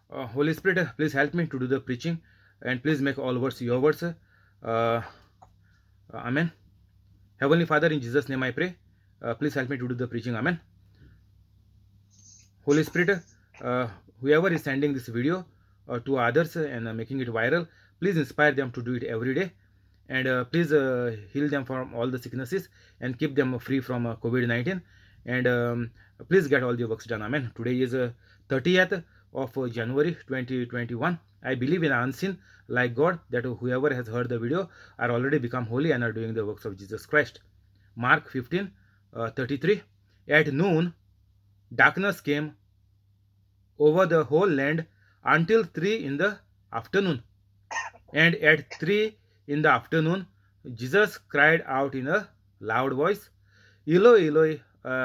Holy Spirit, please help me to do the preaching, and please make all words your words. Amen. Heavenly Father, in Jesus' name I pray. Please help me to do the preaching. Amen. Holy Spirit, uh, whoever is sending this video to others and making it viral, please inspire them to do it every day. And please heal them from all the sicknesses and keep them free from COVID-19. And please get all the works done. Amen. Today is 30th of January 2021. I believe in unseen like God that whoever has heard the video are already become holy and are doing the works of Jesus Christ. Mark 15, 33. At noon, darkness came over the whole land until 3 in the afternoon. And at 3 in the afternoon, Jesus cried out in a loud voice, Eloi, Eloi,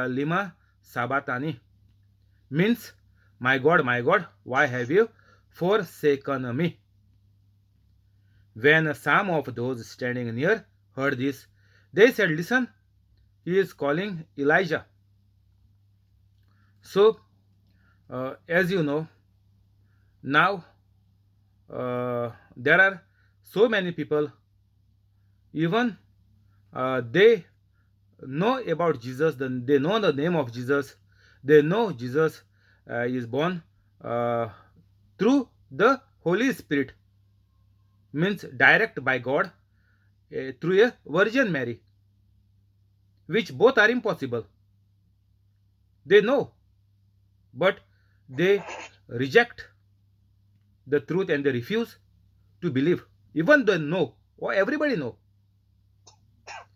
lima sabachthani, means, my God, why have you forsaken me? When some of those standing near heard this, they said, Listen, he is calling Elijah. So, as you know, now there are so many people, even they know about Jesus, they know the name of Jesus, they know Jesus is born uh, through the Holy Spirit, means direct by God through a Virgin Mary, which both are impossible. They know, but they reject the truth and they refuse to believe. Even they know, or everybody know,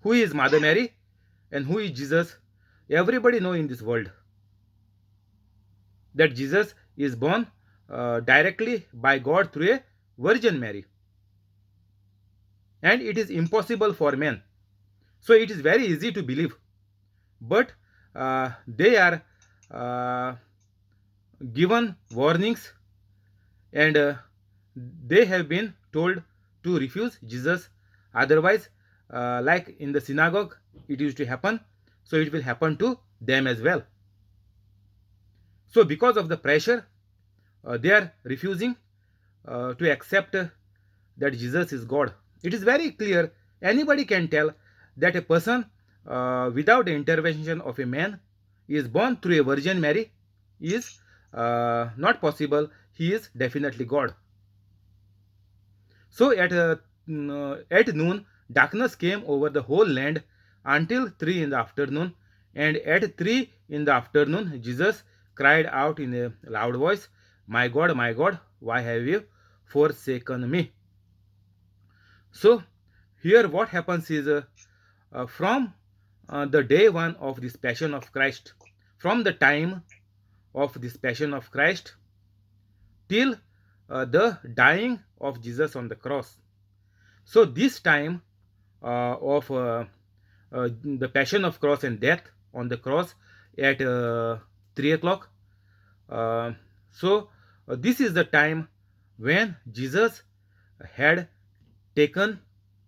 who is Mother Mary and who is Jesus. Everybody know in this world that Jesus is born directly by God through a Virgin Mary, and it is impossible for men. So it is very easy to believe, but they are uh, given warnings, and they have been told to refuse Jesus. Otherwise, like in the synagogue, it used to happen, so it will happen to them as well. So, because of the pressure, they are refusing to accept that Jesus is God. It is very clear. Anybody can tell that a person without the intervention of a man is born through a Virgin Mary is not possible. He is definitely God. So at noon, darkness came over the whole land until 3 in the afternoon. And at 3 in the afternoon, Jesus cried out in a loud voice, my God, why have you forsaken me? So here what happens is from the day one of this passion of Christ, from the time of this passion of Christ till the dying of Jesus on the cross. So this time of the passion of cross and death on the cross at 3 o'clock. Uh, so this is the time when Jesus had taken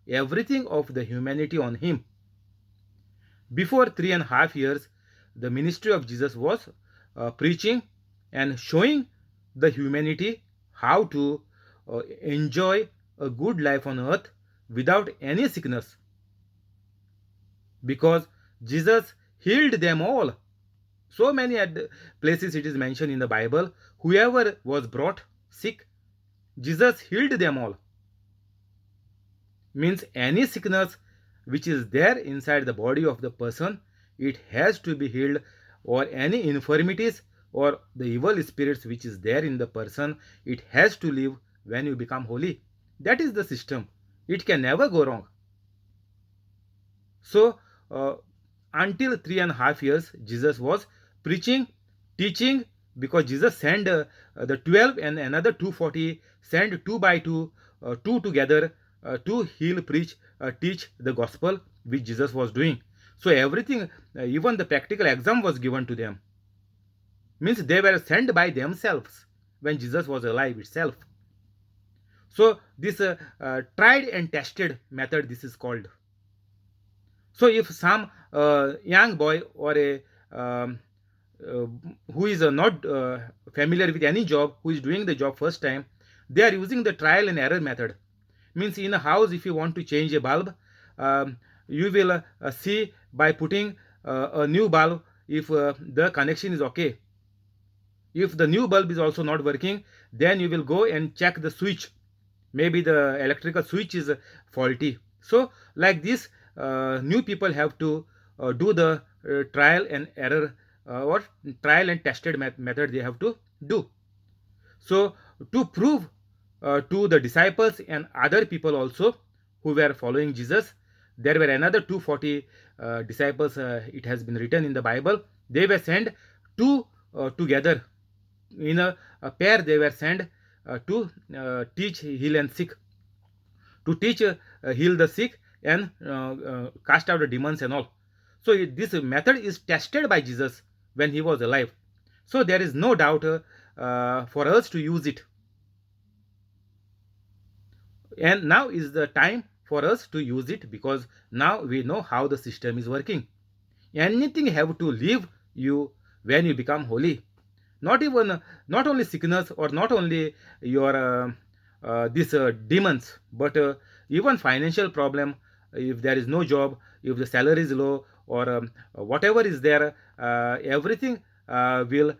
everything of the humanity on him. Before 3.5 years, the ministry of Jesus was preaching and showing the humanity how to enjoy a good life on earth without any sickness, because Jesus healed them all. So many places it is mentioned in the Bible, whoever was brought sick, Jesus healed them all. Means any sickness which is there inside the body of the person, it has to be healed, or any infirmities or the evil spirits which is there in the person, it has to leave when you become holy. That is the system. It can never go wrong. So until 3.5 years, Jesus was preaching, teaching, because Jesus sent the 12 and another 240, sent two by two, two together to heal, preach, teach the gospel which Jesus was doing. So everything, even the practical exam was given to them. Means they were sent by themselves when Jesus was alive itself. So this tried and tested method, this is called. So if some young boy or a uh, who is not familiar with any job, who is doing the job first time, they are using the trial and error method. Means in a house, if you want to change a bulb, um, you will see by putting a new bulb if the connection is okay. If the new bulb is also not working, then you will go and check the switch. Maybe the electrical switch is faulty. So like this, new people have to do the trial and error, or trial and tested method they have to do. So to prove to the disciples and other people also who were following Jesus, there were another 240 disciples. It has been written in the Bible. They were sent two together in a pair. They were sent to teach, heal, and sick. To teach, heal the sick, and cast out the demons and all. So this method is tested by Jesus when he was alive. So there is no doubt for us to use it. And now is the time for us to use it, because now we know how the system is working. Anything have to leave you when you become holy. Not even, not only sickness, or not only your these demons, but even financial problem. If there is no job, if the salary is low, or whatever is there, everything will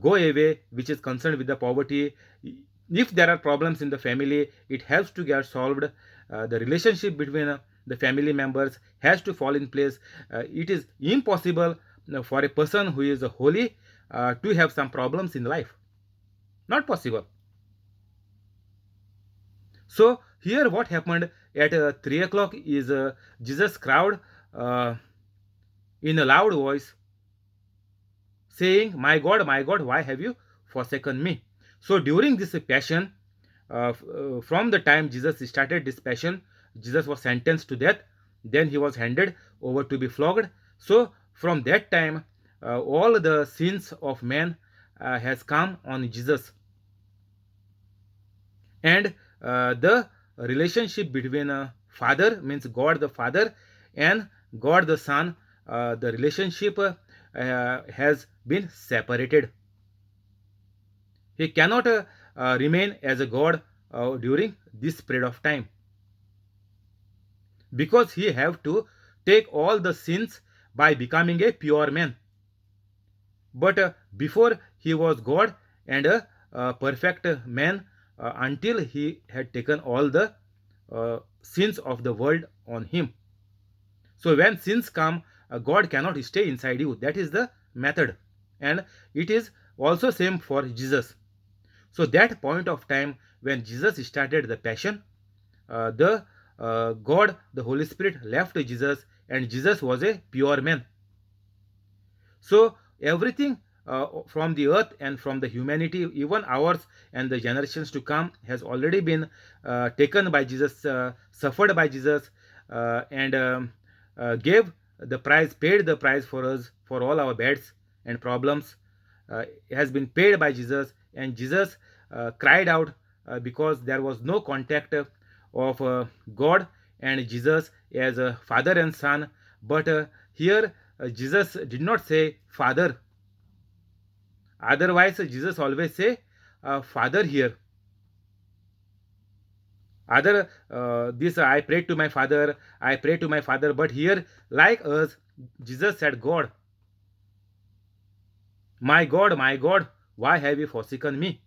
go away, which is concerned with the poverty. If there are problems in the family, it helps to get solved. The relationship between the family members has to fall in place. It is impossible for a person who is holy to have some problems in life. Not possible. So here what happened at 3 o'clock is Jesus cried in a loud voice, saying, my God, why have you forsaken me?" So during this passion, from the time Jesus started this passion, Jesus was sentenced to death. Then he was handed over to be flogged. So from that time, all the sins of man has come on Jesus. And the relationship between Father, means God the Father, and God the Son, the relationship has been separated. He cannot remain as a God during this period of time, because he have to take all the sins by becoming a pure man. But before, he was God and a perfect man until he had taken all the sins of the world on him. So when sins come, God cannot stay inside you. That is the method. And it is also same for Jesus. So that point of time when Jesus started the passion, the God, the Holy Spirit left Jesus, and Jesus was a pure man. So everything from the earth and from the humanity, even ours and the generations to come, has already been taken by Jesus, suffered by Jesus, and gave the price, paid the price for us, for all our bads and problems. Has been paid by Jesus, and Jesus cried out because there was no contact of God and Jesus as a father and son. But here Jesus did not say Father. Otherwise, Jesus always say Father here. Other this I pray to my Father, I pray to my Father. But here, like us, Jesus said God. My God, why have you forsaken me?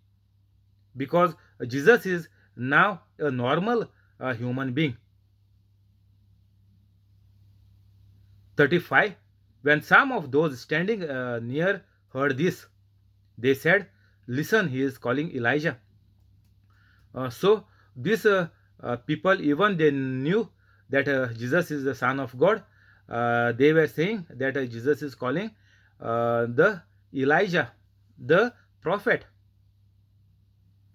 Because Jesus is now a normal human being. 35. When some of those standing near heard this, they said, "Listen, he is calling Elijah." So these people, even they knew that Jesus is the Son of God. They were saying that Jesus is calling the Elijah, the prophet,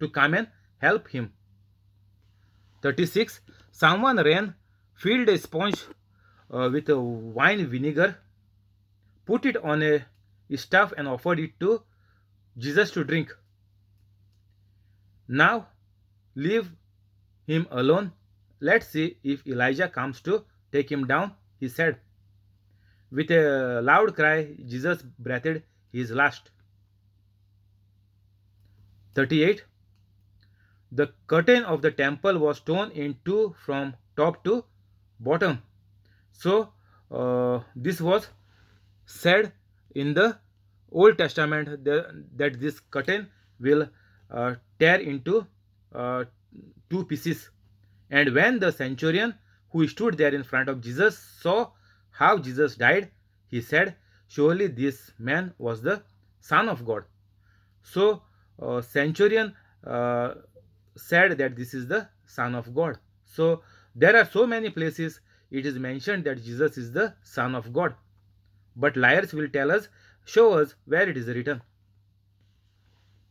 to come and help him. 36. Someone ran, filled a sponge with wine vinegar, put it on a staff, and offered it to Jesus to drink. "Now leave him alone. Let's see if Elijah comes to take him down," he said. With a loud cry, Jesus breathed his last. 38. The curtain of the temple was torn in two from top to bottom. So, this was said in the Old Testament that this curtain will tear into uh, two pieces. And when the centurion who stood there in front of Jesus saw how Jesus died, he said, "Surely this man was the Son of God." So, centurion uh, said that this is the Son of God. So, there are so many places it is mentioned that Jesus is the Son of God. But liars will tell us, show us where it is written.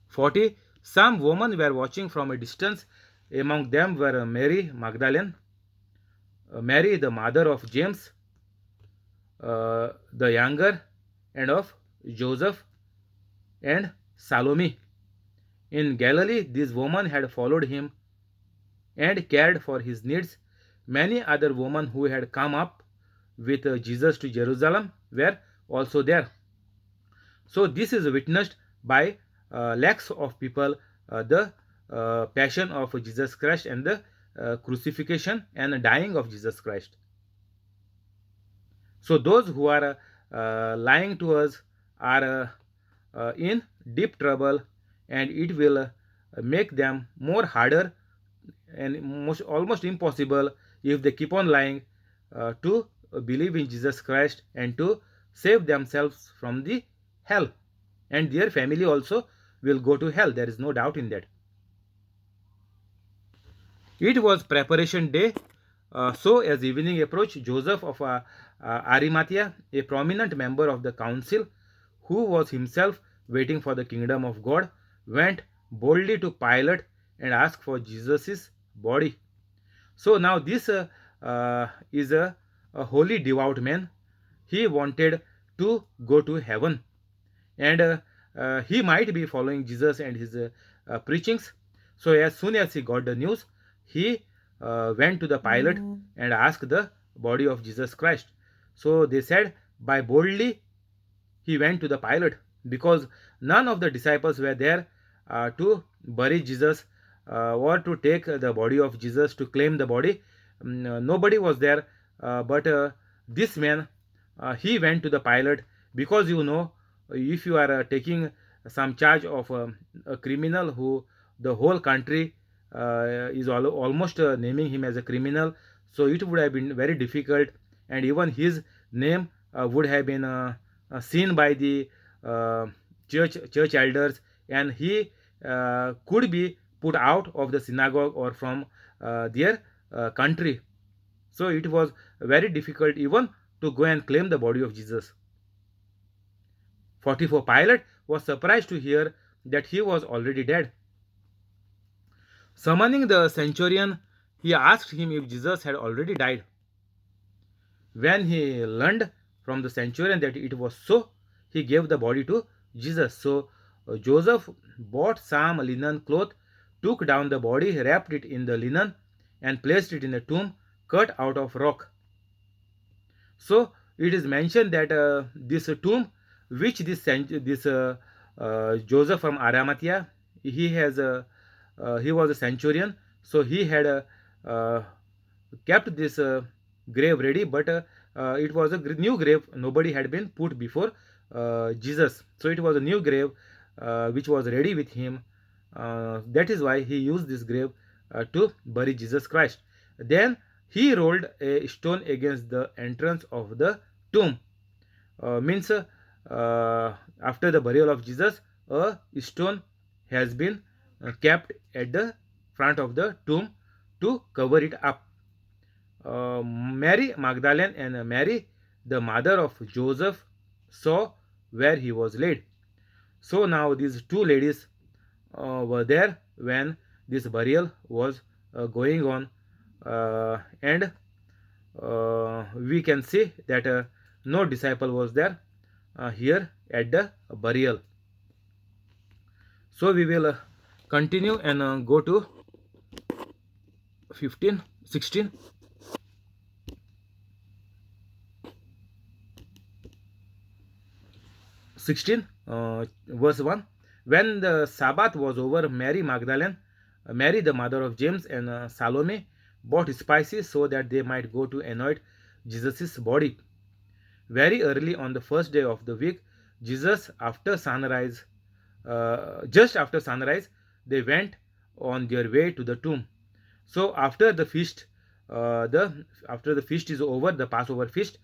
40. Some women were watching from a distance. Among them were Mary Magdalene, Mary the mother of James, the younger, and of Joseph and Salome. In Galilee, this woman had followed him and cared for his needs. Many other women who had come up with Jesus to Jerusalem were also there. So, this is witnessed by lakhs of people, the passion of Jesus Christ and the crucifixion and dying of Jesus Christ. So, those who are lying to us are in deep trouble, and it will make them more harder and almost impossible if they keep on lying to believe in Jesus Christ and to save themselves from the hell, and their family also will go to hell. There is no doubt in that. It was preparation day. So as evening approached, Joseph of Arimathea, a prominent member of the council who was himself waiting for the kingdom of God, went boldly to Pilate and asked for Jesus' body. So now this is a holy devout man. He wanted to go to heaven, and he might be following Jesus and his preachings. So as soon as he got the news, he went to the Pilate and asked the body of Jesus Christ. So they said, by boldly he went to the Pilate, because none of the disciples were there to bury Jesus or to take the body of Jesus, to claim the body. Nobody was there, but this man, he went to the Pilate, because if you are taking some charge of a criminal who the whole country is almost naming him as a criminal, so it would have been very difficult, and even his name would have been seen by the uh, church elders, and he could be put out of the synagogue or from their country. So it was very difficult even to go and claim the body of Jesus. 44. Pilate was surprised to hear that he was already dead. Summoning the centurion, he asked him if Jesus had already died. When he learned from the centurion that it was so, he gave the body to Jesus. So Joseph bought some linen cloth, took down the body, wrapped it in the linen, and placed it in a tomb cut out of rock. So it is mentioned that this tomb, which this Joseph from Arimathea, he was a centurion, so he had kept this grave ready, but it was a new grave. Nobody had been put before Jesus, so it was a new grave which was ready with him. That is why he used this grave to bury Jesus Christ. Then he rolled a stone against the entrance of the tomb. Means after the burial of Jesus, a stone has been kept at the front of the tomb to cover it up. Mary Magdalene and Mary, the mother of Joseph, saw where he was laid. So now these two ladies were there when this burial was going on, and we can see that no disciple was there here at the burial. So we will continue and go to 15, 16. 16, verse 1. When the Sabbath was over, Mary Magdalene, Mary the mother of James, and Salome bought spices so that they might go to anoint Jesus' body. Very early on the first day of the week, Jesus, after sunrise, just after sunrise, they went on their way to the tomb. So after the feast is over, the Passover feast,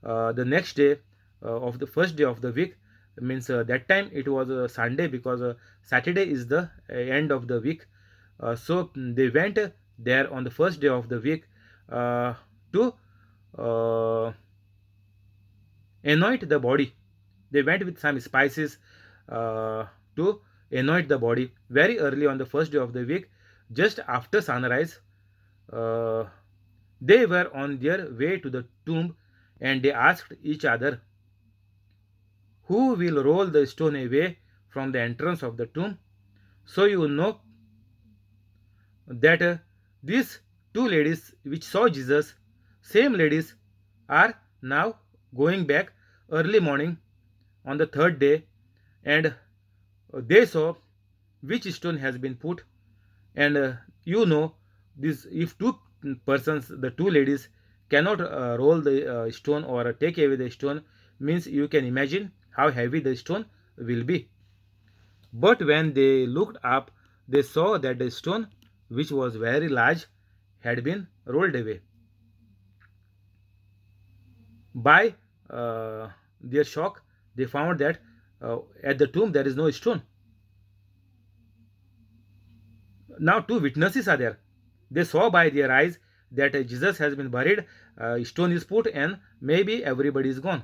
the next day of the first day of the week, means that time it was a Sunday, because Saturday is the end of the week. So they went there on the first day of the week to uh, anoint the body. They went with some spices to anoint the body very early on the first day of the week, just after sunrise. uh, they were on their way to the tomb, and they asked each other, "Who will roll the stone away from the entrance of the tomb?" So you know that these two ladies which saw Jesus, same ladies, are now going back early morning on the third day, and they saw which stone has been put. And you know, this, if two persons, the two ladies, cannot roll the stone or take away the stone, means you can imagine how heavy the stone will be. But when they looked up, they saw that the stone, which was very large, had been rolled away. By their shock, they found that at the tomb there is no stone. Now two witnesses are there. They saw by their eyes that Jesus has been buried, stone is put, and maybe everybody is gone.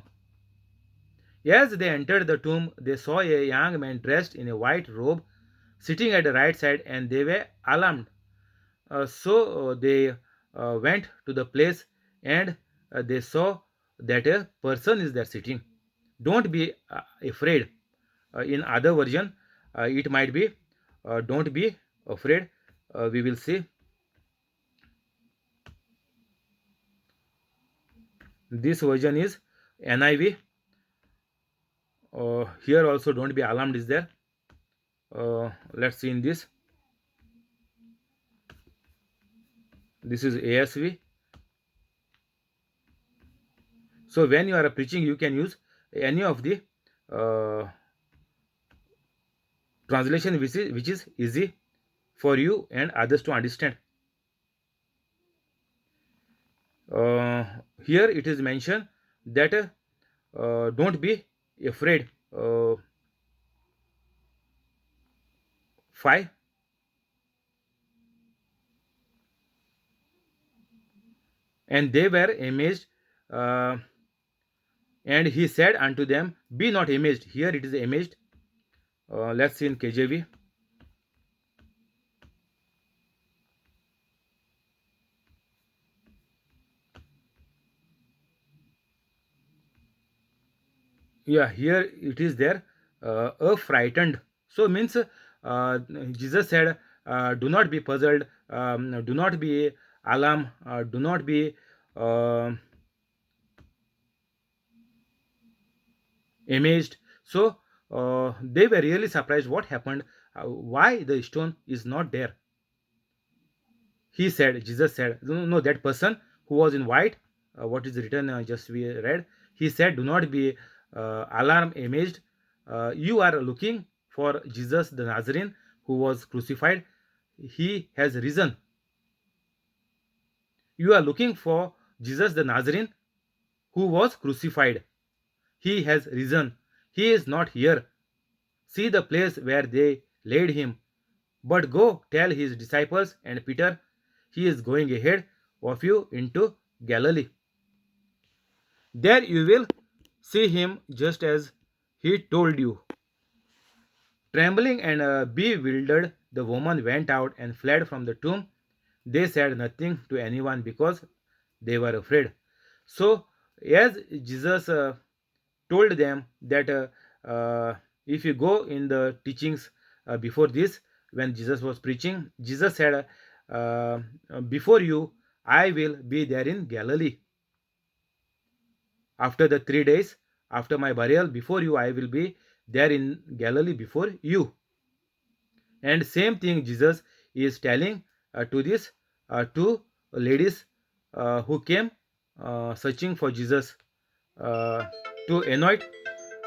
As they entered the tomb, they saw a young man dressed in a white robe sitting at the right side, and they were alarmed. So they went to the place, and they saw that a person is there sitting. Don't be afraid. In other version, it might be, don't be afraid. We will see. This version is NIV. Here also, don't be alarmed is there. Let's see in this. This is ASV. So when you are preaching, you can use any of the uh, translation which is easy for you and others to understand. Uh, Here it is mentioned that don't be afraid. 5. And they were amazed, uh, and he said unto them, "Be not amazed." Here it is amazed. Let's see in KJV. Yeah, here it is there, frightened. So means Jesus said, do not be puzzled, do not be alarmed, do not be uh, amazed. So they were really surprised what happened, why the stone is not there. He said, Jesus said, no, no, that person who was in white, what is written, just we read, he said, do not be alarmed, amazed. You are looking for Jesus the Nazarene who was crucified. He has risen. You are looking for Jesus the Nazarene who was crucified. He has risen. He is not here. See the place where they laid him. But go tell his disciples and Peter, he is going ahead of you into Galilee. There you will see him just as he told you. Trembling and bewildered, the woman went out and fled from the tomb. They said nothing to anyone because they were afraid. So, as Jesus told them that if you go in the teachings before this, when Jesus was preaching, Jesus said, before you, I will be there in Galilee. After the 3 days, after my burial, before you, I will be there in Galilee before you. And same thing Jesus is telling to these two ladies who came searching for Jesus uh, to anoint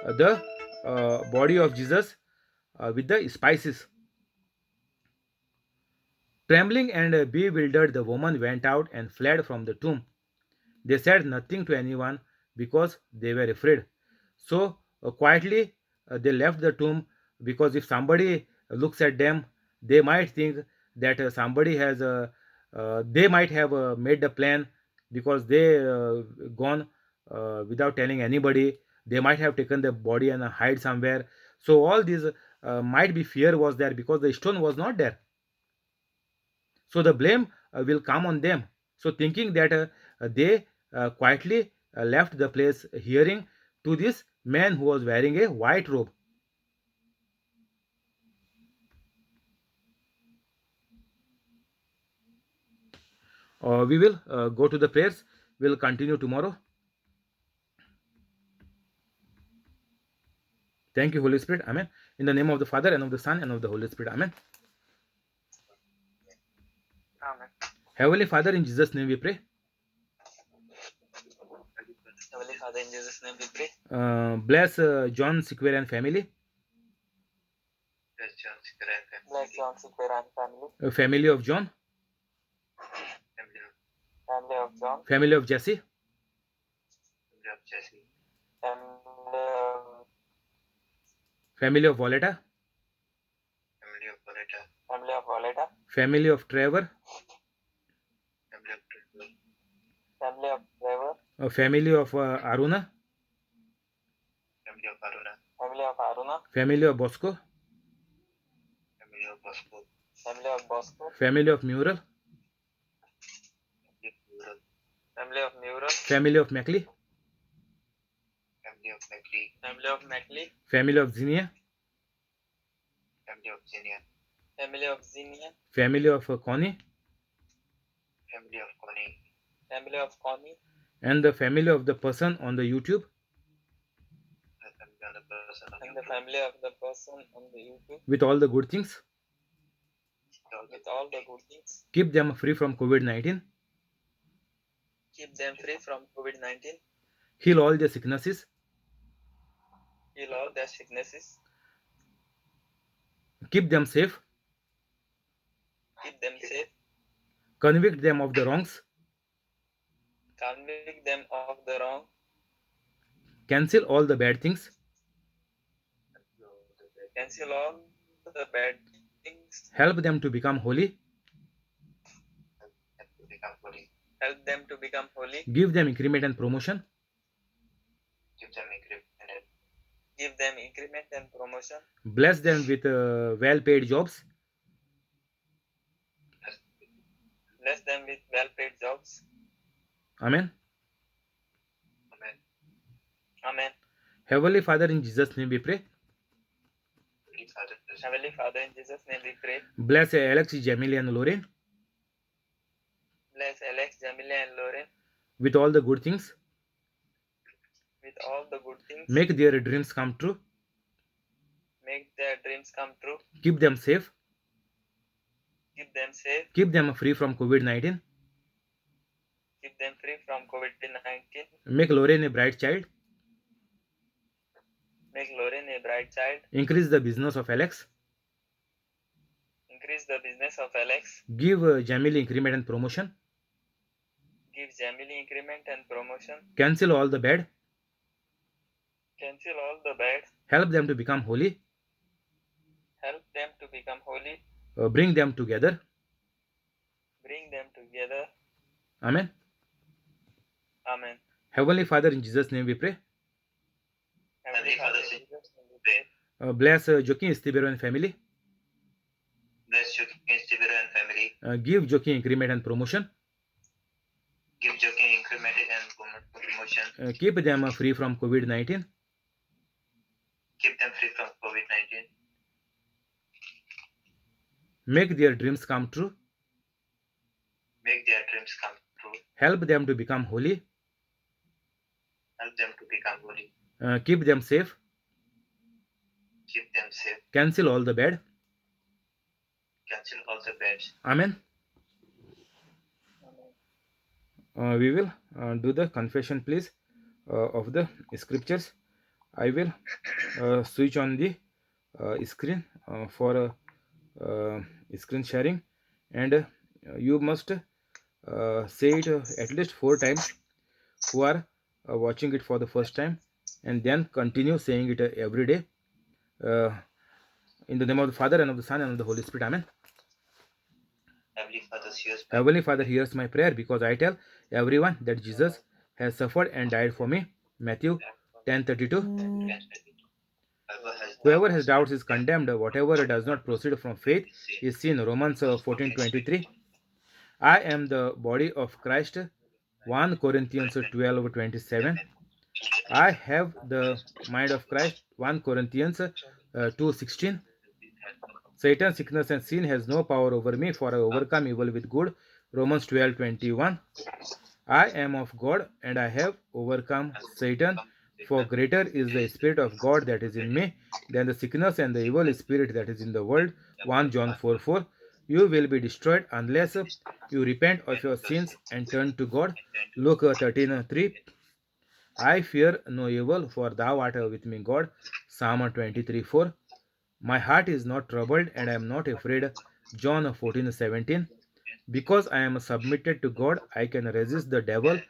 the body of Jesus with the spices. Trembling and bewildered, the woman went out and fled from the tomb. They said nothing to anyone because they were afraid. So quietly they left the tomb, because if somebody looks at them, they might think that somebody has they might have made the plan, because they gone without telling anybody. They might have taken the body and hide somewhere. So all these might be fear was there, because the stone was not there. So the blame will come on them. So thinking that they quietly left the place, hearing to this man who was wearing a white robe. We will go to the prayers. We'll continue tomorrow. Thank you, Holy Spirit. Amen. In the name of the Father, and of the Son, and of the Holy Spirit. Amen. Amen. Heavenly Father, in Jesus' name we pray. Heavenly Father, in Jesus' name we pray. Bless John Sequeira and family, Bless John Sequeira and family. Bless John Sequeira and family. Family of John, Family of John. family of Jesse, Family of Jesse. Family of family of Voleta, Family of Voleta. Family of Voleta. family of Trevor, Family of Trevor. Family of Trevor. family of Aruna, Family of Aruna. Family of Aruna. family of Bosco, Family of Bosco. Family of Bosco. family of Mural, Family of Mural. family of Mackley, Family of Mackley. Family of Mackley. family of Zinnia, Family of Zinia. Family of Zinia. family of Connie, Family of Connie. Family of Connie. and the family of the person on the YouTube, and the family of the person on the YouTube, with all the good things. with all the good things. Keep them free from COVID-19. Keep them free from COVID-19. Heal all their sicknesses. Heal all their sicknesses. Keep them safe. Keep them safe. Convict them of the wrongs. Convict them of the wrong. Cancel all the bad things. Cancel all the bad things. Help them to become holy. Help them to become holy. Give them increment and promotion. Give them increment. Give them increment and promotion. Bless them with well-paid jobs. Bless them with well-paid jobs. Amen. Amen. Amen. Heavenly Father, in Jesus' name we pray. Heavenly Father, in Jesus' name we pray. Bless Alex, Jamili, and Lorraine Bless Alex, Jamila, and Lauren with all the good things. with all the good things. Make their dreams come true. Make their dreams come true. Keep them safe. Keep them safe. Keep them free from COVID-19. Keep them free from COVID-19. Make Lorraine a bright child. Make Lauren a bright child. Increase the business of Alex. Increase the business of Alex. Give Jamili increment and promotion. Give Jamili increment and promotion. Cancel all the bad. Cancel all the bad. Help them to become holy. Help them to become holy. Bring them together. Bring them together. Amen. Amen. Heavenly Father, in Jesus' name we pray. Heavenly Father, in Jesus' name we pray. Bless Joaquin Estibero and family. Bless Joaquin Estibero and family. Give Joaquin increment and promotion. Give Joaquin increment and promotion. Keep them free from COVID-19. Keep them free from COVID-19. Make their dreams come true. Make their dreams come true. Help them to become holy. Help them to become holy. Keep them safe. Keep them safe. Cancel all the bad. Cancel all the bad. Amen. We will do the confession, please, of the scriptures. I will switch on the screen for screen sharing, and you must say it at least 4 times who are watching it for the first time, and then continue saying it every day. In the name of the Father, and of the Son, and of the Holy Spirit. Amen. Heavenly Father hears my prayer because I tell everyone that Jesus has suffered and died for me. Matthew 10:32. Whoever has doubts is condemned. Whatever does not proceed from faith is sin. Romans 14:23. I am the body of Christ. 1 Corinthians 12:27. I have the mind of Christ. 1 Corinthians 2:16. Satan, sickness, and sin has no power over me, for I overcome evil with good. Romans 12:21. I am of God, and I have overcome Satan, for greater is the Spirit of God that is in me than the sickness and the evil spirit that is in the world. 1 John 4:4. You will be destroyed unless you repent of your sins and turn to God. Luke 13:3. I fear no evil, for thou art with me, God. Psalm 23:4. My heart is not troubled, and I am not afraid. John 14:17. Because I am submitted to God, I can resist the devil,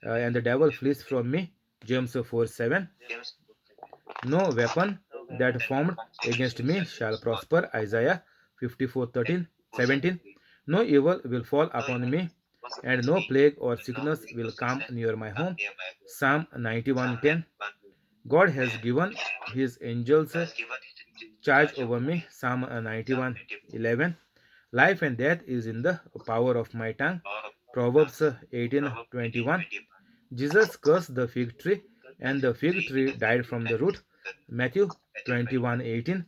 and the devil flees from me. James 4:7. No weapon that formed against me shall prosper. Isaiah 54:17. No evil will fall upon me, and no plague or sickness will come near my home. Psalm 91:10. God has given his angels charge over me. Psalm 91:11. Life and death is in the power of my tongue. Proverbs 18:21. Jesus cursed the fig tree, and the fig tree died from the root. Matthew 21:18.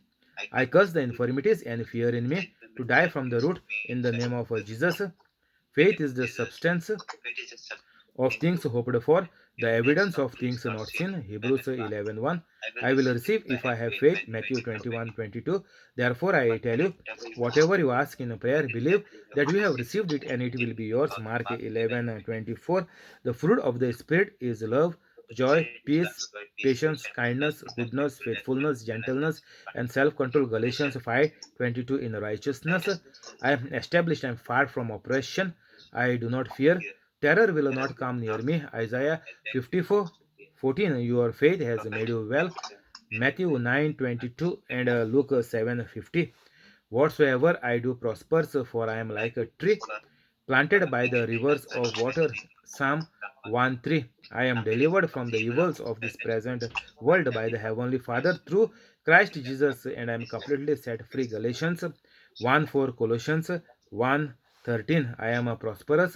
I curse the infirmities and fear in me to die from the root in the name of Jesus. Faith is the substance of things hoped for, the evidence of things not seen. Hebrews 11:1. I will receive if I have faith. Matthew 21:22. Therefore I tell you, whatever you ask in a prayer, believe that you have received it and it will be yours. Mark 11:24. The fruit of the Spirit is love, joy, peace, patience, kindness, goodness, faithfulness, gentleness, and self-control. Galatians 5:22. In righteousness I am established and far from oppression. I do not fear. Terror will not come near me. Isaiah 54:14. Your faith has made you well. Matthew 9:22 and Luke 7:50. Whatsoever I do prospers, for I am like a tree planted by the rivers of water. Psalm 1:3. I am delivered from the evils of this present world by the Heavenly Father through Christ Jesus, and I am completely set free. Galatians 1:4. Colossians 1:13. I am a prosperous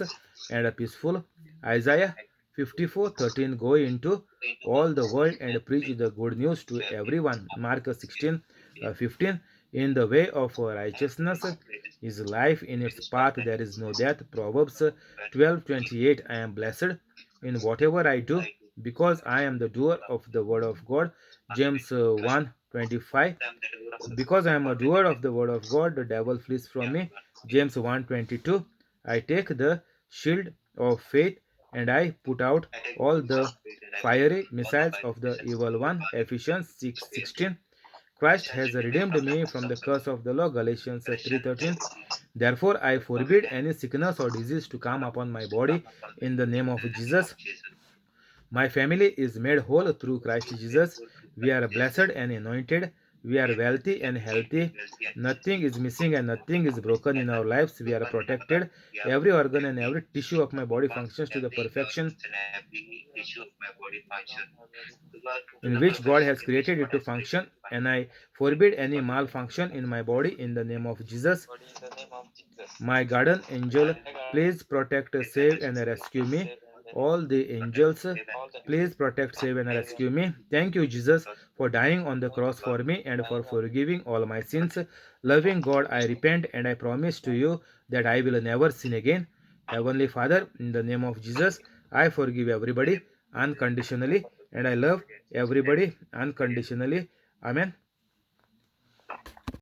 and a peaceful. Isaiah 54:13. Go into all the world and preach the good news to everyone. Mark 16:15. In the way of righteousness is life, in its path there is no death. Proverbs 12:28. I am blessed in whatever I do, because I am the doer of the word of God. James 1:25. Because I am a doer of the word of God, the devil flees from me. James 1:22. I take the shield of faith and I put out all the fiery missiles of the evil one. Ephesians 6:16. Christ has redeemed me from the curse of the law. Galatians 3:13. Therefore I forbid any sickness or disease to come upon my body in the name of Jesus. My family is made whole through Christ Jesus. We are blessed and anointed. We are wealthy and healthy. Nothing is missing and nothing is broken in our lives. We are protected. Every organ and every tissue of my body functions to the perfection in which God has created it to function, and I forbid any malfunction in my body in the name of Jesus. My guardian angel, please protect, save, and rescue me. All the angels, please protect, save, and rescue me. Thank you, Jesus, for dying on the cross for me and for forgiving all my sins. Loving God, I repent and I promise to you that I will never sin again. Heavenly Father, in the name of Jesus, I forgive everybody unconditionally and I love everybody unconditionally. Amen.